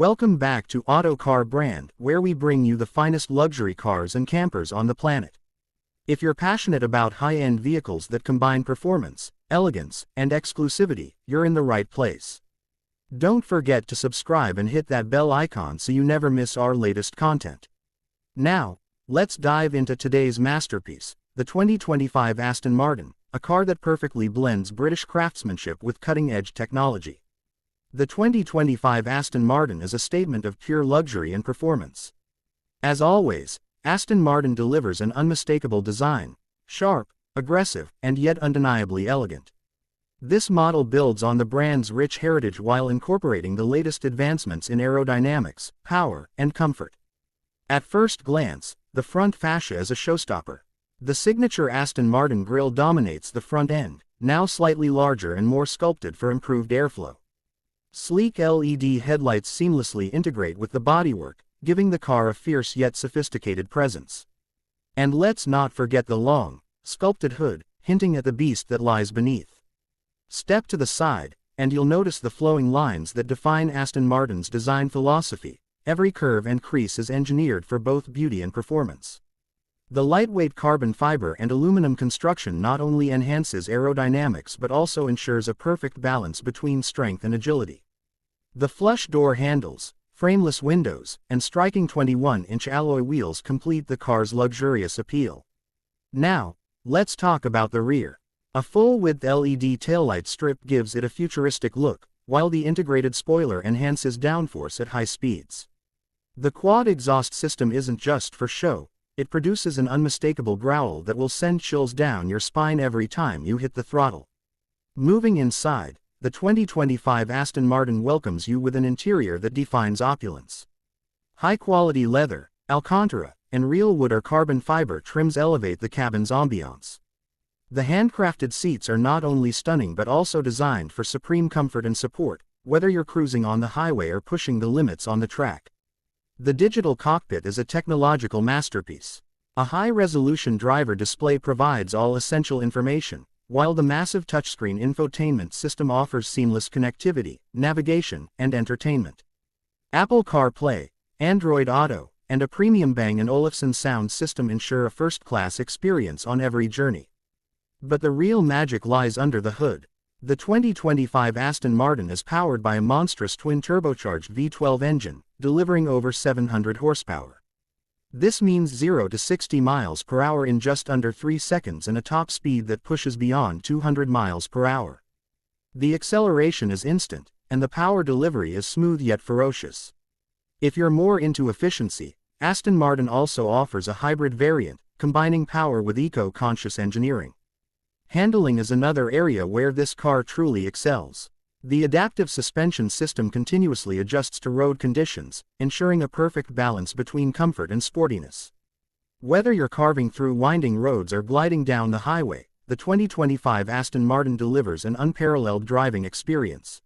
Welcome back to Auto Car Brand, where we bring you the finest luxury cars and campers on the planet. If you're passionate about high-end vehicles that combine performance, elegance, and exclusivity, you're in the right place. Don't forget to subscribe and hit that bell icon so you never miss our latest content. Now, let's dive into today's masterpiece, the 2025 Aston Martin, a car that perfectly blends British craftsmanship with cutting-edge technology. The 2025 Aston Martin is a statement of pure luxury and performance. As always, Aston Martin delivers an unmistakable design, sharp, aggressive, and yet undeniably elegant. This model builds on the brand's rich heritage while incorporating the latest advancements in aerodynamics, power, and comfort. At first glance, the front fascia is a showstopper. The signature Aston Martin grille dominates the front end, now slightly larger and more sculpted for improved airflow. Sleek LED headlights seamlessly integrate with the bodywork, giving the car a fierce yet sophisticated presence. And let's not forget the long, sculpted hood, hinting at the beast that lies beneath. Step to the side, and you'll notice the flowing lines that define Aston Martin's design philosophy. Every curve and crease is engineered for both beauty and performance. The lightweight carbon fiber and aluminum construction not only enhances aerodynamics but also ensures a perfect balance between strength and agility. The flush door handles, frameless windows, and striking 21-inch alloy wheels complete the car's luxurious appeal. Now, let's talk about the rear. A full-width LED taillight strip gives it a futuristic look, while the integrated spoiler enhances downforce at high speeds. The quad exhaust system isn't just for show. It produces an unmistakable growl that will send chills down your spine every time you hit the throttle. Moving inside, the 2025 Aston Martin welcomes you with an interior that defines opulence. High-quality leather, Alcantara, and real wood or carbon fiber trims elevate the cabin's ambiance. The handcrafted seats are not only stunning but also designed for supreme comfort and support, whether you're cruising on the highway or pushing the limits on the track. The digital cockpit is a technological masterpiece. A high-resolution driver display provides all essential information, while the massive touchscreen infotainment system offers seamless connectivity, navigation, and entertainment. Apple CarPlay, Android Auto, and a premium Bang & Olufsen sound system ensure a first-class experience on every journey. But the real magic lies under the hood. The 2025 Aston Martin is powered by a monstrous twin-turbocharged V12 engine, delivering over 700 horsepower. This means 0 to 60 miles per hour in just under 3 seconds and a top speed that pushes beyond 200 miles per hour. The acceleration is instant, and the power delivery is smooth yet ferocious. If you're more into efficiency, Aston Martin also offers a hybrid variant, combining power with eco-conscious engineering. Handling is another area where this car truly excels. The adaptive suspension system continuously adjusts to road conditions, ensuring a perfect balance between comfort and sportiness. Whether you're carving through winding roads or gliding down the highway, the 2025 Aston Martin delivers an unparalleled driving experience.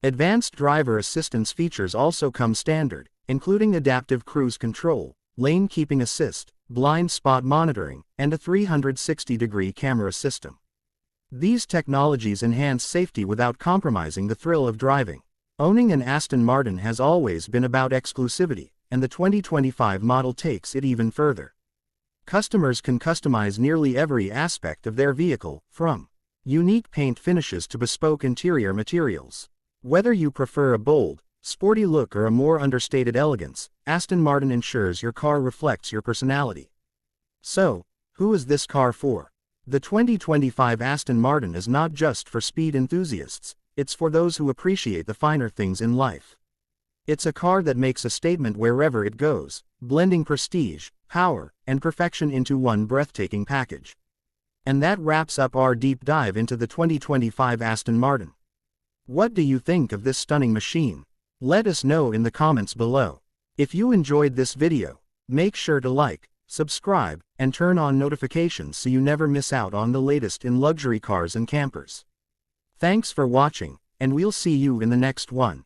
Advanced driver assistance features also come standard, including adaptive cruise control, lane keeping assist, blind spot monitoring, and a 360-degree camera system. These technologies enhance safety without compromising the thrill of driving. Owning an Aston Martin has always been about exclusivity, and the 2025 model takes it even further. Customers can customize nearly every aspect of their vehicle, from unique paint finishes to bespoke interior materials. Whether you prefer a bold, sporty look or a more understated elegance, Aston Martin ensures your car reflects your personality. So, who is this car for? The 2025 Aston Martin is not just for speed enthusiasts, it's for those who appreciate the finer things in life. It's a car that makes a statement wherever it goes, blending prestige, power, and perfection into one breathtaking package. And that wraps up our deep dive into the 2025 Aston Martin. What do you think of this stunning machine? Let us know in the comments below. If you enjoyed this video, make sure to like, subscribe, and turn on notifications so you never miss out on the latest in luxury cars and campers. Thanks for watching, and we'll see you in the next one.